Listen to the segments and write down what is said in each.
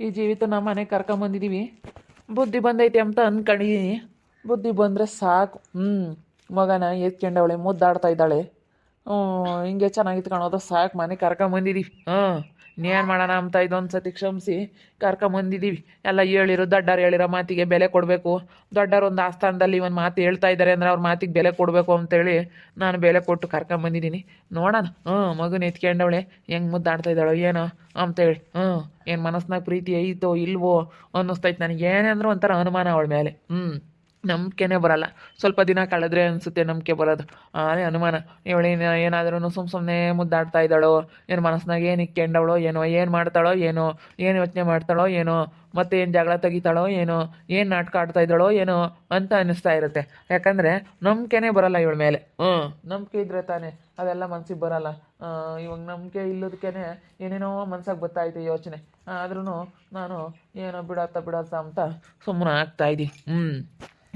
ಈ ಜೀವಿತ ನಮ್ಮ ಮನೆಗೆ ಕರ್ಕೊಂಬಂದಿದ್ದೀವಿ. ಬುದ್ಧಿ ಬಂದೈತೆ ಅಂತ ಅಂದ್ಕೊಂಡಿದ್ದೀನಿ. ಬುದ್ಧಿ ಬಂದರೆ ಸಾಕು. ಮಗನ ಎತ್ಕೊಂಡವಳೆ, ಮುದ್ದಾಡ್ತಾ ಇದ್ದಾಳೆ. ಹಿಂಗೆ ಚೆನ್ನಾಗಿತ್ತು ಕಾಣೋದು, ಸಾಕು. ಮನೆಗೆ ಕರ್ಕೊಂಬಂದಿದ್ದೀವಿ. ಇನ್ನೇನು ಮಾಡೋಣ ಅಂತ ಇದೊಂದು ಸತಿ ಕ್ಷಮಿಸಿ ಕರ್ಕೊಂಬಂದಿದ್ದೀವಿ. ಎಲ್ಲ ಹೇಳಿರೋ ದೊಡ್ಡರು ಹೇಳಿರೋ ಮಾತಿಗೆ ಬೆಲೆ ಕೊಡಬೇಕು. ದೊಡ್ಡರು ಒಂದು ಆಸ್ಥಾನದಲ್ಲಿ ಒಂದು ಮಾತು ಹೇಳ್ತಾ ಇದ್ದಾರೆ ಅಂದರೆ ಅವ್ರ ಮಾತಿಗೆ ಬೆಲೆ ಕೊಡಬೇಕು ಅಂತೇಳಿ ನಾನು ಬೆಲೆ ಕೊಟ್ಟು ಕರ್ಕೊಂಬಂದಿದ್ದೀನಿ. ನೋಡೋಣ. ಮಗನ ಎತ್ಕೊಂಡವಳೆ ಹೆಂಗೆ ಮುದ್ದಾಡ್ತಾ ಇದ್ದಾಳೋ ಏನೋ ಅಂತೇಳಿ. ಏನು ಮನಸ್ಸಿನಾಗ ಪ್ರೀತಿ ಐತೋ ಇಲ್ವೋ ಅನ್ನಿಸ್ತೈತೆ ನನಗೆ. ಏನೇ ಅಂದರೂ ಒಂಥರ ಅನುಮಾನ ಅವಳ ಮೇಲೆ. ನಂಬಿಕೆನೇ ಬರಲ್ಲ. ಸ್ವಲ್ಪ ದಿನ ಕಳೆದ್ರೆ ಅನಿಸುತ್ತೆ ನಂಬಿಕೆ ಬರೋದು. ಆನೇ ಅನುಮಾನ. ಇವಳೇನು ಏನಾದ್ರೂ ಸುಮ್ಮನೆ ಮುದ್ದಾಡ್ತಾ ಇದ್ದಾಳೋ, ಏನು ಮನಸ್ಸಿನಾಗ ಏನು ಇಕ್ಕೊಂಡವಳೋ ಏನೋ, ಏನು ಮಾಡ್ತಾಳೋ ಏನೋ, ಏನು ಯೋಚನೆ ಮಾಡ್ತಾಳೋ ಏನೋ, ಮತ್ತೆ ಏನು ಜಗಳ ತೆಗಿತಾಳೋ ಏನೋ, ಏನು ನಾಟಕ ಆಡ್ತಾ ಇದ್ದಾಳೋ ಏನೋ ಅಂತ ಅನ್ನಿಸ್ತಾ ಇರುತ್ತೆ. ಯಾಕಂದರೆ ನಂಬಿಕೆನೇ ಬರಲ್ಲ ಇವಳ ಮೇಲೆ. ನಂಬಿಕೆ ಇದ್ರೆ ತಾನೇ ಅದೆಲ್ಲ ಮನ್ಸಿಗೆ ಬರಲ್ಲ. ಇವಾಗ ನಂಬಿಕೆ ಇಲ್ಲದಕ್ಕೇ ಏನೇನೋ ಮನ್ಸಾಗ ಬರ್ತಾಯಿದೆ ಯೋಚನೆ. ಆದ್ರೂ ನಾನು ಏನೋ ಬಿಡತ್ತ ಅಂತ ಸುಮ್ಮನೆ ಆಗ್ತಾಯಿದ್ದೀನಿ.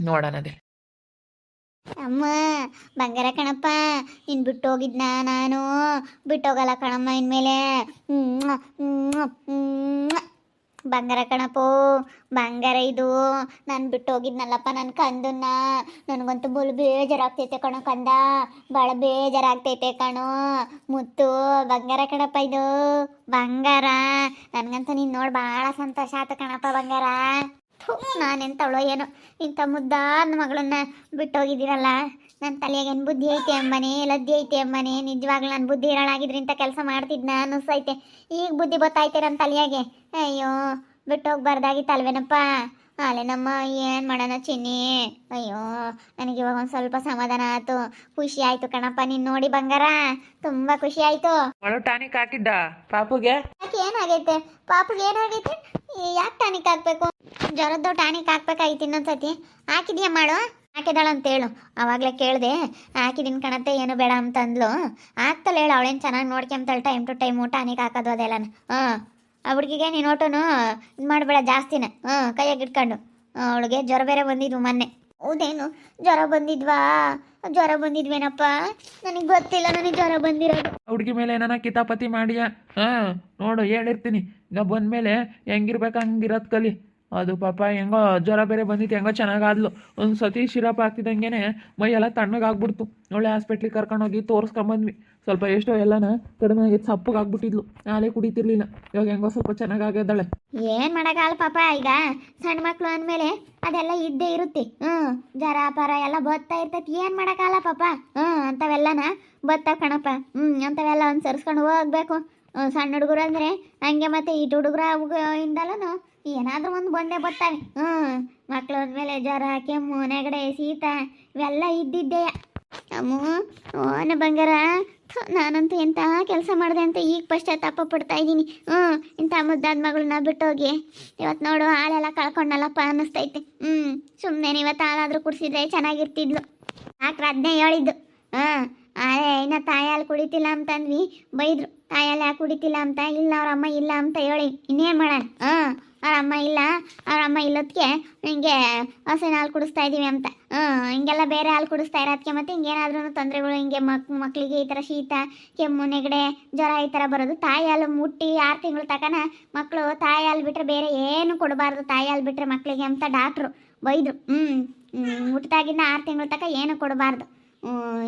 ನೋಡೋಣ ಅದೇ. ಅಮ್ಮ ಬಂಗಾರ ಕಣಪ್ಪ, ಇನ್ ಬಿಟ್ಟು ಹೋಗಿದ್ನ ನಾನು. ಬಿಟ್ಟೋಗಲ್ಲ ಕಣಮ್ಮ ಇನ್ಮೇಲೆ. ಬಂಗಾರ ಕಣಪ್ಪೋ, ಬಂಗಾರ ಇದು. ನಾನು ಬಿಟ್ಟು ಹೋಗಿದ್ನಲ್ಲಪ್ಪ ನನ್ನ ಕಂದನ್ನ. ನನಗಂತೂ ಬಲು ಬೇಜಾರಾಗ್ತೈತೆ ಕಣೋ ಕಂದ, ಭಾಳ ಬೇಜಾರಾಗ್ತೈತೆ ಕಣೋ. ಮುತ್ತು ಬಂಗಾರ ಕಣಪ್ಪ ಇದು, ಬಂಗಾರ. ನನಗಂತೂ ನೀನು ನೋಡಿ ಭಾಳ ಸಂತೋಷ ಆಯ್ತು ಕಣಪ್ಪ ಬಂಗಾರ. ನಾನೆಂತವಳೋ ಏನೋ, ಇಂಥ ಮುದ್ದಾದ ಮಗಳನ್ನ ಬಿಟ್ಟೋಗಿದ್ದೀರಲ್ಲ. ನನ್ನ ತಲೆಯಾಗೇನು ಬುದ್ಧಿ ಐತೆ ಅಮ್ಮನೇ, ಲದ್ದಿ ಐತೆ ಅಮ್ಮನೇ. ನಿಜವಾಗ್ಲೂ ನಾನು ಬುದ್ಧಿ ಇರೋಳಾಗಿದ್ರೆ ಇಂಥ ಕೆಲಸ ಮಾಡ್ತಿದ್ನ ಅನ್ನಿಸ್ತೈತೆ. ಈಗ ಬುದ್ಧಿ ಗೊತ್ತಾಯ್ತೆ ನನ್ನ ತಲೆಯಾಗೆ. ಅಯ್ಯೋ ಬಿಟ್ಟೋಗ್ಬಾರ್ದಾಗಿತ್ತಲ್ವೇನಪ್ಪ. ಅಲ್ಲೇನಮ್ಮ, ಏನು ಮಾಡೋಣ ಚಿನ್ನಿ. ಅಯ್ಯೋ ನನಗೆ ಇವಾಗ ಒಂದು ಸ್ವಲ್ಪ ಸಮಾಧಾನ ಆಯ್ತು, ಖುಷಿ ಆಯ್ತು ಕಣಪ್ಪ ನೀನು ನೋಡಿ ಬಂಗಾರ. ತುಂಬ ಖುಷಿ ಆಯ್ತು. ಟಾನಿಕ್ ಹಾಕಿದ್ದ ಪಾಪುಗೆ? ಯಾಕೆ ಏನಾಗೈತೆ ಪಾಪುಗೆ? ಏನಾಗೈತೆ? ಯಾಕೆ ಟಾನಿಕ್ ಹಾಕ್ಬೇಕು? ಜ್ವರದ್ದು ಟಾನಿಕ್ ಹಾಕ್ಬೇಕಾಗಿತ್ತು ಇನ್ನೊಂದ್ಸತಿ. ಹಾಕಿದ್ಯಾ ಮಾಡು? ಹಾಕಿದಾಳಂತೇಳು. ಅವಾಗಲೇ ಕೇಳಿದೆ. ಹಾಕಿದಿನ ಕಣತ್ತೆ, ಏನು ಬೇಡ ಅಂತ ಅಂದ್ಲು. ಆಗ್ತಲ್ಲ ಹೇಳು, ಅವಳೇನು ಚೆನ್ನಾಗಿ ನೋಡ್ಕೊಂತಾಳೆ ಟೈಮ್ ಟು ಟೈಮು ಟಾನಿಕ್ ಹಾಕೋದು ಅದೆಲ್ಲನ. ಆ ಹುಡುಗಿಗೆ ನೀನು ಒಟ್ಟನು ಇದು ಮಾಡಬೇಡ ಜಾಸ್ತಿನ. ಕೈಯಾಗಿ ಇಟ್ಕೊಂಡು. ಅವಳಿಗೆ ಜ್ವರ ಬೇರೆ ಬಂದಿದ್ವು ಮೊನ್ನೆ. ಹೌದೇನು? ಜ್ವರ ಬಂದಿದ್ವಾ? ಜ್ವರ ಬಂದಿದ್ವೇನಪ್ಪ? ನನಗೆ ಗೊತ್ತಿಲ್ಲ ನನಗೆ ಜ್ವರ ಬಂದಿರೋದು. ಹುಡುಗಿ ಮೇಲೆ ಏನಾನ ಕಿತಾಪತಿ ಮಾಡಿಯಾ? ನೋಡು ಹೇಳಿರ್ತೀನಿ, ಈಗ ಬಂದಮೇಲೆ ಹೆಂಗಿರ್ಬೇಕು ಹಂಗಿರೋದು ಕಲಿ. ಅದು ಪಾಪ ಹೆಂಗೋ ಜ್ವರ ಬೇರೆ ಬಂದಿತ್ತು, ಹೆಂಗೋ ಚೆನ್ನಾಗಾದ್ಲು. ಒಂದು ಸತಿ ಶಿರಪ್ ಹಾಕ್ತಿದ್ದಂಗೆ ಮೈಯೆಲ್ಲ ತಣ್ಣಗಾಗ್ಬಿಡ್ತು. ಒಳ್ಳೆ ಹಾಸ್ಪಿಟ್ಲಿಗೆ ಕರ್ಕೊಂಡೋಗಿ ತೋರಿಸ್ಕೊಂಬಂದ್ವಿ. ಸ್ವಲ್ಪ ಎಷ್ಟೋ ಎಲ್ಲನ ಕಡಿಮೆ ಆಗಿತ್ತು, ಸಪ್ಪಗಾಗ್ಬಿಟ್ಟಿದ್ಲು. ಹಾಲೇ ಕುಡಿತಿರ್ಲಿಲ್ಲ. ಇವಾಗ ಹೆಂಗೋ ಸ್ವಲ್ಪ ಚೆನ್ನಾಗಾಗಿದ್ದಾಳೆ. ಏನು ಮಾಡೋಕ್ಕಾಗಲ್ಲ ಪಾಪ. ಈಗ ಸಣ್ಣ ಮಕ್ಕಳು ಅಂದಮೇಲೆ ಅದೆಲ್ಲ ಇದ್ದೇ ಇರುತ್ತೆ. ಜ್ವರ ಪರ ಎಲ್ಲ ಬರ್ತಾ ಇರ್ತೈತಿ. ಏನು ಮಾಡೋಕ್ಕಾಗಲ್ಲ ಪಾಪ. ಅಂಥವೆಲ್ಲನ ಬರ್ತಾವ ಕಣಪ್ಪ. ಅಂಥವೆಲ್ಲ ಅನುಸರಿಸ್ಕೊಂಡು ಹೋಗ್ಬೇಕು. ಸಣ್ಣ ಹುಡುಗರು ಅಂದರೆ ಹಂಗೆ. ಮತ್ತೆ ಇಟ್ಟು ಹುಡುಗರ ಇಂದಲೂ ಏನಾದರೂ ಒಂದು ಬಂದೇ ಬರ್ತಾವೆ. ಮಕ್ಕಳು ಅಂದಮೇಲೆ ಜ್ವರ, ಕೆಮ್ಮು, ನೆಗಡೆ, ಶೀತ ಇವೆಲ್ಲ ಇದ್ದಿದ್ದೇ. ಅಮ್ಮು ಓನ ಬಂಗಾರ, ನಾನಂತೂ ಎಂಥ ಕೆಲಸ ಮಾಡಿದೆ ಅಂತ ಈಗ ಪಶ್ಚಾತ್ತಾಪ ಪಡ್ತಾ ಇದ್ದೀನಿ. ಇಂಥ ಮುದ್ದಾದ ಮಗಳನ್ನ ಬಿಟ್ಟೋಗಿ ಇವತ್ತು ನೋಡು ಹಾಲೆಲ್ಲ ಕಳ್ಕೊಂಡಲ್ಲಪ್ಪ ಅನ್ನಿಸ್ತೈತೆ. ಸುಮ್ಮನೆ ಇವತ್ತು ಹಾಲಾದರೂ ಕುಡಿಸಿದ್ರೆ ಚೆನ್ನಾಗಿರ್ತಿದ್ಲು. ಡಾಕ್ಟ್ರ್ ಅದನ್ನೇ ಹೇಳಿದ್ದು. ಇನ್ನು ತಾಯಿ ಹಾಲು ಕುಡಿತಿಲ್ಲ ಅಂತಂದ್ವಿ, ಬೈದ್ರು. ತಾಯಿ ಹಾಲು ಯಾಕೆ ಕುಡಿತಿಲ್ಲ ಅಂತ. ಇಲ್ಲ ಅವ್ರ ಅಮ್ಮ ಇಲ್ಲ ಅಂತ ಹೇಳಿ ಇನ್ನೇನು ಮಾಡೋಣ. ಅವ್ರ ಅಮ್ಮ ಇಲ್ಲ, ಅವ್ರ ಅಮ್ಮ ಇಲ್ಲದಕ್ಕೆ ಹಿಂಗೆ ಹಸಿನ ಹಾಲು ಕುಡಿಸ್ತಾ ಇದ್ದೀವಿ ಅಂತ. ಹಿಂಗೆಲ್ಲ ಬೇರೆ ಹಾಲು ಕುಡಿಸ್ತಾ ಇರೋದಕ್ಕೆ ಮತ್ತೆ ಹಿಂಗೇನಾದ್ರೂ ತೊಂದರೆಗಳು, ಹಿಂಗೆ ಮಕ್ಕಳಿಗೆ ಈ ಥರ ಶೀತ, ಕೆಮ್ಮು, ನೆಗಡೆ, ಜ್ವರ ಈ ಥರ ಬರೋದು. ತಾಯಿ ಹಾಲು ಮುಟ್ಟಿ 6 ತಿಂಗಳು ತನಕ ಮಕ್ಕಳು ತಾಯಿ ಹಾಲು ಬಿಟ್ಟರೆ ಬೇರೆ ಏನು ಕೊಡಬಾರ್ದು, ತಾಯಿ ಹಾಲು ಬಿಟ್ಟರೆ ಮಕ್ಕಳಿಗೆ ಅಂತ ಡಾಕ್ಟ್ರು ಬೈದರು. ಮುಟ್ಟಾಗಿಂದ 6 ತಿಂಗಳು ತನಕ ಏನು ಕೊಡಬಾರ್ದು.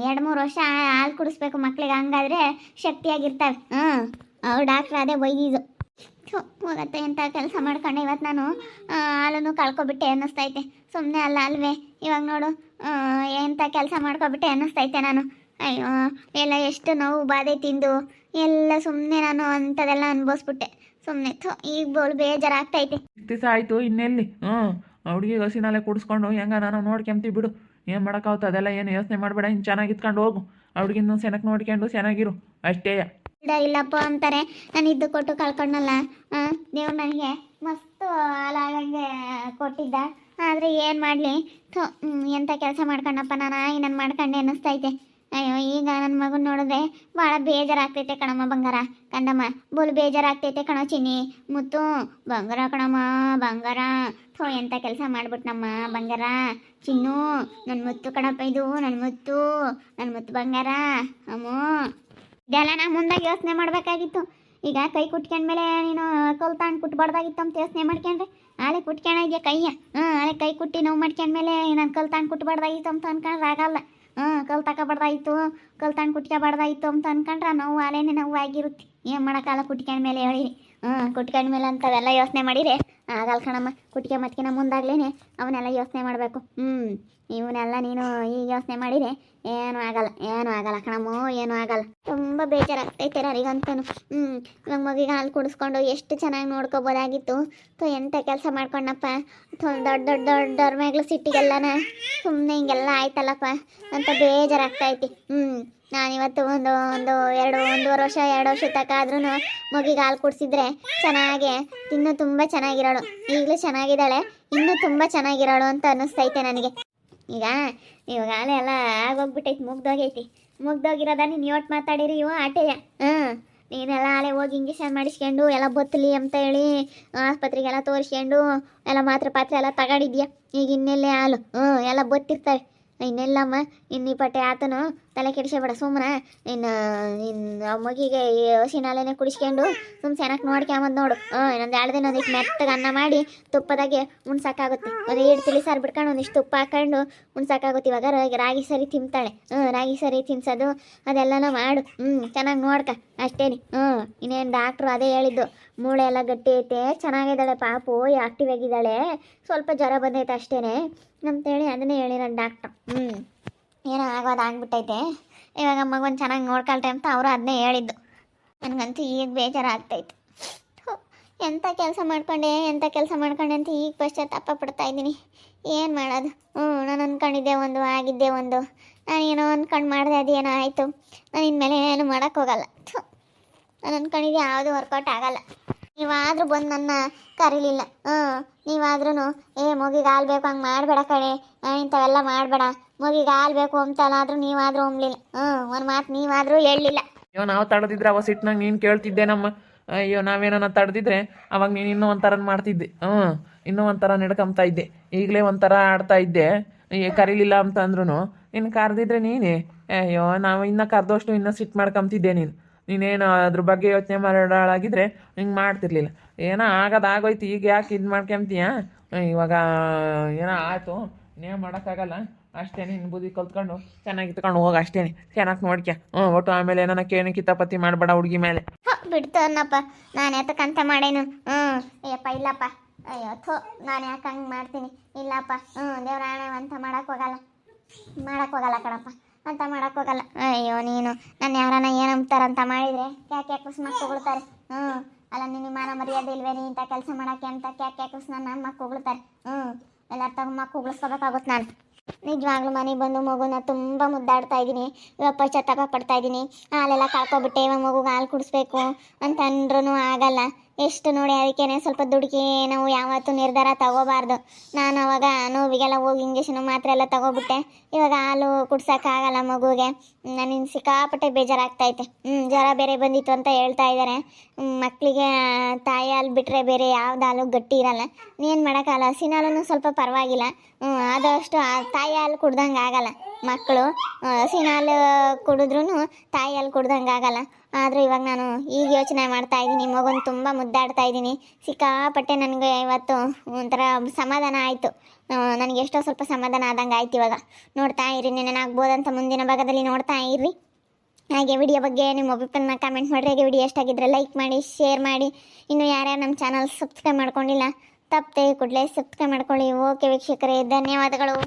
2-3 ವರ್ಷ ಹಾಲು ಕುಡಿಸ್ಬೇಕು ಮಕ್ಕಳಿಗೆ, ಹಂಗಾದ್ರೆ ಶಕ್ತಿಯಾಗಿರ್ತವೆ. ಅವ್ರು ಡಾಕ್ಟ್ರ್ ಅದೇ ಬೈದಿದ್ದು. ಹೋಗತ್ತೆ ಎಂಥ ಕೆಲಸ ಮಾಡ್ಕೊಂಡೆ ಇವತ್ತು ನಾನು. ಹಾಲನ್ನು ಕಳ್ಕೊಬಿಟ್ಟೆ ಅನ್ನಿಸ್ತೈತೆ. ಸುಮ್ಮನೆ ಅಲ್ವೇ ಇವಾಗ ನೋಡು, ಎಂಥ ಕೆಲಸ ಮಾಡ್ಕೊಬಿಟ್ಟೆ ಅನ್ನಿಸ್ತೈತೆ ನಾನು. ಅಯ್ಯೋ ಎಲ್ಲ ಎಷ್ಟು ನೋವು ಬಾಧೆ ತಿಂದು ಎಲ್ಲ ಸುಮ್ಮನೆ ನಾನು ಅಂಥದೆಲ್ಲ ಅನ್ಭವಿಸ್ಬಿಟ್ಟೆ ಸುಮ್ಮನೆ. ಈಗ ಬೋಲ್ ಬೇಜಾರಾಗ್ತೈತೆ. ದಿವಸ ಆಯಿತು ಇನ್ನೆಲ್ಲಿ. ಹುಡುಗಿಗೆ ಹಸಿನಾಲೆ ಕುಡಿಸ್ಕೊಂಡು ಹೆಂಗ ನಾನು ನೋಡ್ಕೊಂತೀವಿ ಬಿಡು. ಏನು ಮಾಡೋಕ್ಕಾಗುತ್ತೆ? ಅದೆಲ್ಲ ಏನು ಯೋಚನೆ ಮಾಡಬೇಡ. ಇನ್ನು ಚೆನ್ನಾಗಿ ಇತ್ಕೊಂಡು ಹೋಗು. ಹುಡುಗಿನ ಸೆನಕ್ಕೆ ನೋಡ್ಕೊಂಡು ಚೆನ್ನಾಗಿರು ಅಷ್ಟೇ. ಇಲ್ಲಪ್ಪ ಅಂತಾರೆ, ನಾನು ಇದ್ದು ಕೊಟ್ಟು ಕಳ್ಕೊಂಡಲ್ಲ. ದೇವ್ರು ನನಗೆ ಮಸ್ತು ಹಾಲಾಗಂಗೆ ಕೊಟ್ಟಿದ್ದ. ಆದರೆ ಏನು ಮಾಡಲಿ, ಎಂಥ ಕೆಲಸ ಮಾಡ್ಕೊಂಡಪ್ಪ ನಾನು ಇನ್ನೇನು ಮಾಡ್ಕೊಂಡೆ ಅನ್ನಿಸ್ತೈತೆ. ಅಯ್ಯೋ ಈಗ ನನ್ನ ಮಗನ ನೋಡಿದ್ರೆ ಭಾಳ ಬೇಜಾರಾಗ್ತೈತೆ ಕಣಮ್ಮ ಬಂಗಾರ. ಕಂದಮ್ಮ ಬೋಲ್ ಬೇಜಾರಾಗ್ತೈತೆ ಕಣೋ ಚಿನ್ನಿ. ಮುತ್ತು ಬಂಗಾರ ಕಣಮ್ಮ ಬಂಗಾರ. ಎಂಥ ಕೆಲಸ ಮಾಡ್ಬಿಟ್ನಮ್ಮ ಬಂಗಾರ. ಚಿನ್ನು ನನ್ನ ಮುತ್ತು ಕಣಪ್ಪ ಇದು, ನನ್ನ ಮುತ್ತು ಬಂಗಾರ. ಅಮ್ಮೋ ಇದೆಲ್ಲ ನಾ ಮುಂದಾಗಿ ಯೋಚನೆ ಮಾಡಬೇಕಾಗಿತ್ತು. ಈಗ ಕೈ ಕುಟ್ಕೊಂಡ್ಮೇಲೆ ನೀನು ಕಲ್ ತಗೊಂಡು ಕುಟ್ಬಾರ್ದಾಗಿತ್ತು ಅಂತ ಯೋಚನೆ ಮಾಡ್ಕೊಂಡ್ರೆ ಆಳೆ ಕುಟ್ಕೊಳ ಇದೆಯಾ ಕೈಯ ಆಳೆ ಕೈ ಕುಟ್ಟಿ ನೋವು ಮಾಡ್ಕೊಂಡ್ಮೇಲೆ ನಾನು ಕಲ್ ತಗೊಂಡು ಕುಟ್ಬಾರ್ದಾಗಿತ್ತು ಅಂತ ಅನ್ಕೊಂಡ್ರೆ ಆಗಲ್ಲ ಕಲ್ ತಗೋಬಾರ್ದಾಯಿತು ಕಲ್ ತಗೊಂಡು ಕುಟ್ಕೋಬಾರ್ದಾಯಿತ್ತು ಅಂತ ಅನ್ಕೊಂಡ್ರೆ ನೋವು ಆಲೇನೆ ನೋವು ಆಗಿರುತ್ತೆ ಏನು ಮಾಡೋಕ್ಕಲ್ಲ ಕುಟ್ಕೊಂಡ್ಮೇಲೆ ಹೇಳಿರಿ ಕುಟ್ಕೊಂಡ್ಮೇಲೆ ಅಂಥವೆಲ್ಲ ಯೋಚನೆ ಮಾಡಿರಿ ಆಗಲ್ಲ ಕಣಮ್ಮ ಕುಟ್ಕೆ ಮತ್ಕಿನ ಮುಂದಾಗ್ಲೇನೆ ಅವನ್ನೆಲ್ಲ ಯೋಚನೆ ಮಾಡಬೇಕು ಇವನ್ನೆಲ್ಲ ನೀನು ಈಗ ಯೋಚನೆ ಮಾಡಿರಿ ಏನೂ ಆಗಲ್ಲ ಕಣಮ್ಮ ಏನೂ ಆಗಲ್ಲ ತುಂಬ ಬೇಜಾರಾಗ್ತೈತೆ ನನಗಂತೂ ಇವಾಗ ಮಗಿಗೆ ಹಾಲು ಕುಡಿಸ್ಕೊಂಡು ಎಷ್ಟು ಚೆನ್ನಾಗಿ ನೋಡ್ಕೋಬೋದಾಗಿತ್ತು ಎಂಥ ಕೆಲಸ ಮಾಡ್ಕೊಂಡಪ್ಪ ದೊಡ್ಡವ್ರ ಮೇಗ್ಲು ಸಿಟ್ಟಿಗೆಲ್ಲನ ಸುಮ್ಮನೆ ಹಿಂಗೆಲ್ಲ ಆಯ್ತಲ್ಲಪ್ಪ ಅಂತ ಬೇಜಾರಾಗ್ತೈತಿ ನಾನಿವತ್ತು ಒಂದೂವರೆ ವರ್ಷ 2 ವರ್ಷ ತನಕ ಆದ್ರೂ ಮಗಿಗೆ ಹಾಲು ಕುಡಿಸಿದ್ರೆ ಚೆನ್ನಾಗೆ ಇನ್ನೂ ತುಂಬ ಚೆನ್ನಾಗಿರೋಳು ಈಗಲೂ ಚೆನ್ನಾಗಿದ್ದಾಳೆ ಇನ್ನೂ ತುಂಬ ಚೆನ್ನಾಗಿರೋಳು ಅಂತ ಅನ್ನಿಸ್ತೈತೆ ನನಗೆ ಇವಾಗ ಹಾಲೆ ಎಲ್ಲ ಆಗೋಗ್ಬಿಟ್ಟೈತಿ ಮುಗ್ದೋಗಿರೋದ ನೀನು ಯೋಟ್ ಮಾತಾಡಿರಿ ಇವು ಆಟೆಯ ನೀನೆಲ್ಲ ಹಾಳೆ ಹೋಗಿ ಇಂಜೆಕ್ಷನ್ ಮಾಡಿಸ್ಕೊಂಡು ಎಲ್ಲ ಬತ್ತಲಿ ಅಂತ ಹೇಳಿ ಆಸ್ಪತ್ರೆಗೆಲ್ಲ ತೋರಿಸ್ಕೊಂಡು ಎಲ್ಲ ಮಾತ್ರೆ ಪಾತ್ರೆ ಎಲ್ಲ ತಗೊಂಡಿದ್ಯಾ ಈಗ ಇನ್ನೆಲ್ಲೇ ಹಾಲು ಎಲ್ಲ ಬತ್ತಿರ್ತವೆ ಇನ್ನೆಲ್ಲಮ್ಮ ಇನ್ನು ಈ ಪಟ್ಟೆ ಆತನು ತಲೆ ಕೆಡಿಸಬೇಡ ಸುಮ್ಮನೆ ಇನ್ನು ಮಗಿಗೆ ಹಸಿನಾಲೆನೆ ಕುಡಿಸ್ಕೊಂಡು ಸುಮ್ಮನೆ ಚೆನ್ನಾಗಿ ನೋಡ್ಕೊಂಬಂದು ನೋಡು ಇನ್ನೊಂದು 2 ದಿನ ಒಂದಿಷ್ಟು ಮೆತ್ತಗೆ ಅನ್ನ ಮಾಡಿ ತುಪ್ಪದಾಗೆ ಉಣ್ಸೋಕ್ಕಾಗುತ್ತೆ ಒಂದು 2 ತಿಳಿ ಸಾರು ಬಿಡ್ಕೊಂಡು ಒಂದಿಷ್ಟು ತುಪ್ಪ ಹಾಕೊಂಡು ಉಣ್ಸೋಕ್ಕಾಗುತ್ತೆ ಇವಾಗ ರಾಗಿ ಸರಿ ತಿಂತಾಳೆ ರಾಗಿ ಸರಿ ತಿನ್ಸೋದು ಅದೆಲ್ಲನೂ ಮಾಡು ಚೆನ್ನಾಗಿ ನೋಡ್ಕ ಅಷ್ಟೇನಿ ಇನ್ನೇನು ಡಾಕ್ಟ್ರು ಅದೇ ಹೇಳಿದ್ದು ಮೂಳೆ ಎಲ್ಲ ಗಟ್ಟಿ ಐತೆ ಚೆನ್ನಾಗಿದ್ದಾಳೆ ಪಾಪು ಆಕ್ಟಿವ್ ಆಗಿದ್ದಾಳೆ ಸ್ವಲ್ಪ ಜ್ವರ ಬಂದೈತೆ ಅಷ್ಟೇನೆ ಅಂತೇಳಿ ಅದನ್ನೇ ಹೇಳಿರೋ ಡಾಕ್ಟ್ರು ಏನೋ ಆಗೋದು ಆಗ್ಬಿಟ್ಟೈತೆ ಇವಾಗ ಮಗನ ಚೆನ್ನಾಗಿ ನೋಡ್ಕೊಳ್ತೆ ಅಂತ ಅವರು ಅದನ್ನೇ ಹೇಳಿದ್ದು ನನಗಂತೂ ಈಗ ಬೇಜಾರಾಗ್ತೈತೆ ಎಂಥ ಕೆಲಸ ಮಾಡ್ಕೊಂಡೆ ಅಂತ ಈಗ ಪಶ್ಚಾತ್ತಾಪ ಪಡ್ತಾ ಇದ್ದೀನಿ ಏನು ಮಾಡೋದು ನಾನು ಅಂದ್ಕೊಂಡಿದ್ದೆ ಒಂದು ಆಗಿದ್ದೆ ಒಂದು ನಾನು ಏನೋ ಅಂದ್ಕೊಂಡು ಮಾಡಿದೆ ಅದೇನೋ ಆಯಿತು ನಾನು ಇನ್ಮೇಲೆ ಏನು ಮಾಡೋಕ್ಕೋಗಲ್ಲ ನಾನು ಅಂದ್ಕೊಂಡಿದ್ದೆ ಯಾವುದೂ ವರ್ಕೌಟ್ ಆಗಲ್ಲ ನೀವಾದರೂ ಬಂದು ನನ್ನ ಕರೀಲಿಲ್ಲ ನೀವಾದ್ರೂ ಮಗಿಗೆ ಹಾಲು ಬೇಕು ಹಂಗೆ ಮಾಡಬೇಡ ಕಣೆ ಇಂಥವೆಲ್ಲ ಮಾಡಬೇಡ ಮಗಿಗೆ ಹಾಲು ಬೇಕು ಅಂತಲಾದ್ರೂ ನೀವಾದರೂ ಒಮ್ಲಿಲ್ಲ ಒಂದು ಮಾತು ನೀವಾದರೂ ಹೇಳಲಿಲ್ಲ ಅಯ್ಯೋ ನಾವು ತಡೆದಿದ್ರೆ ಅವ ಸಿಟ್ನಾಗ ನೀನು ಕೇಳ್ತಿದ್ದೆ ನಮ್ಮ ಅಯ್ಯೋ ನಾವೇನ ತಡೆದಿದ್ರೆ ಅವಾಗ ನೀನು ಇನ್ನೂ ಒಂಥರ ಮಾಡ್ತಿದ್ದೆ ಇನ್ನೂ ಒಂಥರ ನಡ್ಕೊಂಬ್ತಾ ಇದ್ದೆ ಈಗಲೇ ಒಂಥರ ಆಡ್ತಾ ಇದ್ದೆ ಕರೀಲಿಲ್ಲ ಅಂತ ಅಂದ್ರೂ ನೀನು ಕರೆದಿದ್ರೆ ನೀನೇ ಅಯ್ಯೋ ನಾವು ಇನ್ನೂ ಕರೆದಷ್ಟು ಇನ್ನೂ ಸಿಟ್ಟು ಮಾಡ್ಕೊಂತಿದ್ದೆ ನೀನೇನು ಅದ್ರ ಬಗ್ಗೆ ಯೋಚನೆ ಮಾಡೋಳಾಗಿದ್ರೆ ಹಿಂಗೆ ಮಾಡ್ತಿರ್ಲಿಲ್ಲ ಏನೋ ಆಗೋಯ್ತು ಈಗ ಯಾಕೆ ಇದು ಮಾಡ್ಕೊಂತೀಯ ಇವಾಗ ಏನೋ ಆಯಿತು ಇನ್ನೇನು ಮಾಡೋಕ್ಕಾಗಲ್ಲ ಅಷ್ಟೇ ನಿನ್ನ ಬುದ್ಧಿ ಕಲ್ತ್ಕೊಂಡು ಚೆನ್ನಾಗಿ ಇತ್ಕೊಂಡು ಹೋಗಿ ಅಷ್ಟೇ ಚೆನ್ನಾಗಿ ನೋಡ್ಕ್ಯ ಒಟ್ಟು ಆಮೇಲೆ ಏನಾನ ಕೇಳಿ ಕಿತಾಪತಿ ಮಾಡಬೇಡ ಹುಡುಗಿ ಮೇಲೆ ಬಿಡ್ತು ಅನ್ನಪ್ಪ ನಾನು ಯಾತಕ್ಕಂತ ಮಾಡೇನು ಅಯ್ಯಪ್ಪ ಇಲ್ಲಪ್ಪ ಅಯ್ಯೋ ನಾನು ಯಾಕೆ ಹಂಗೆ ಮಾಡ್ತೀನಿ ಇಲ್ಲಪ್ಪ ದೇವ್ರಾಣ ಅಂತ ಮಾಡೋಕ್ಕೋಗಲ್ಲ ಕಣಪ್ಪ ಅಂತ ಮಾಡೋಕ್ಕೋಗಲ್ಲ ಅಯ್ಯೋ ನೀನು ನನ್ನ ಯಾರನ್ನ ಏನಂತಾರಂತ ಮಾಡಿದರೆ ಯಾಕೆ ಕುಸ್ಮಾಕ್ ಹೊಗಳ್ತಾರೆ ಅಲ್ಲ ನಿನ್ನ ಮಾನ ಮರ್ಯಾದೆ ಇಲ್ವೇ ನೀ ಇಂಥ ಕೆಲಸ ಮಾಡೋಕ್ಕೆ ಅಂತ ಯಾಕೆ ಕುಸ್ ನನ್ನ ಅಮ್ಮಕ್ಕೆ ಹೊಗಳ್ತಾರೆ ಎಲ್ಲರ ತಮ್ಮಕ್ಕೆ ಹೊಗಳಿಸ್ಕೋಬೇಕಾಗುತ್ತೆ ನಾನು ನಿಜವಾಗ್ಲೂ ಮನೆಗೆ ಬಂದು ಮಗುನ ತುಂಬ ಮುದ್ದಾಡ್ತಾ ಇದ್ದೀನಿ ಇವಾಗ ಪಶ್ಚಾತ್ತಾಪ ಪಡ್ತಾ ಇದ್ದೀನಿ ಹಾಲೆಲ್ಲ ಕಳ್ಕೊಬಿಟ್ಟೆ ಇವಾಗ ಮಗುಗೆ ಹಾಲು ಕುಡಿಸ್ಬೇಕು ಅಂತ ಅಂದ್ರೂ ಆಗಲ್ಲ ಎಷ್ಟು ನೋಡಿ ಅದಕ್ಕೇನೆ ಸ್ವಲ್ಪ ದುಡುಕಿ ನಾವು ಯಾವತ್ತೂ ನಿರ್ಧಾರ ತಗೋಬಾರ್ದು ನಾನು ಅವಾಗ ನೋವಿಗೆಲ್ಲ ಹೋಗಿ ಇಂಜೆಕ್ಷನ್ ಮಾತ್ರೆ ಎಲ್ಲ ತಗೋಬಿಟ್ಟೆ ಇವಾಗ ಹಾಲು ಕುಡ್ಸೋಕ್ಕಾಗಲ್ಲ ಮಗುಗೆ ನನಗೆ ಸಿಕ್ಕಾಪಟ್ಟೆ ಬೇಜಾರಾಗ್ತೈತೆ ಜ್ವರ ಬೇರೆ ಬಂದಿತ್ತು ಅಂತ ಹೇಳ್ತಾ ಇದ್ದಾರೆ ಮಕ್ಕಳಿಗೆ ತಾಯಿ ಹಾಲು ಬಿಟ್ಟರೆ ಬೇರೆ ಯಾವ್ದು ಹಾಲು ಗಟ್ಟಿ ಇರಲ್ಲ ಏನು ಮಾಡೋಕ್ಕಾಗಲ್ಲ ಹಸಿನ ಹಾಲೂ ಸ್ವಲ್ಪ ಪರವಾಗಿಲ್ಲ ಆದಷ್ಟು ತಾಯಿ ಹಾಲು ಕುಡ್ದಂಗೆ ಆಗಲ್ಲ ಮಕ್ಕಳು ಹಸಿನ ಹಾಲು ಕುಡಿದ್ರೂ ತಾಯಿ ಹಾಲು ಕುಡ್ದಂಗೆ ಆಗಲ್ಲ ಆದರೂ ಇವಾಗ ನಾನು ಈಗ ಯೋಚನೆ ಮಾಡ್ತಾ ಇದ್ದೀನಿ ಮಗುನ ತುಂಬ ಮುದ್ದಾಡ್ತಾ ಇದ್ದೀನಿ ಸಿಕ್ಕಾಪಟ್ಟೆ ನನಗೆ ಇವತ್ತು ಒಂಥರ ಸಮಾಧಾನ ಆಯಿತು ನನಗೆ ಎಷ್ಟೋ ಸ್ವಲ್ಪ ಸಮಾಧಾನ ಆದಂಗೆ ಆಯ್ತು ಇವಾಗ ನೋಡ್ತಾ ಇರಿ ನೆನನಾಗ್ಬೋದಂತ ಮುಂದಿನ ಭಾಗದಲ್ಲಿ ನೋಡ್ತಾ ಇರ್ರಿ ಹಾಗೆ ವಿಡಿಯೋ ಬಗ್ಗೆ ನಿಮ್ಮ ಒಪಿನಿಯನ್ನ ಕಮೆಂಟ್ ಮಾಡಿರಿ ಹಾಗೆ ವಿಡಿಯೋ ಎಷ್ಟಾಗಿದ್ದರೆ ಲೈಕ್ ಮಾಡಿ ಶೇರ್ ಮಾಡಿ ಇನ್ನು ಯಾರ್ಯಾರು ನಮ್ಮ ಚಾನಲ್ ಸಬ್ಸ್ಕ್ರೈಬ್ ಮಾಡ್ಕೊಂಡಿಲ್ಲ ತಪ್ಪದೆ ಕೂಡಲೇ ಸಬ್ಸ್ಕ್ರೈಬ್ ಮಾಡ್ಕೊಳ್ಳಿ ಓಕೆ ವೀಕ್ಷಕರೇ ಧನ್ಯವಾದಗಳು.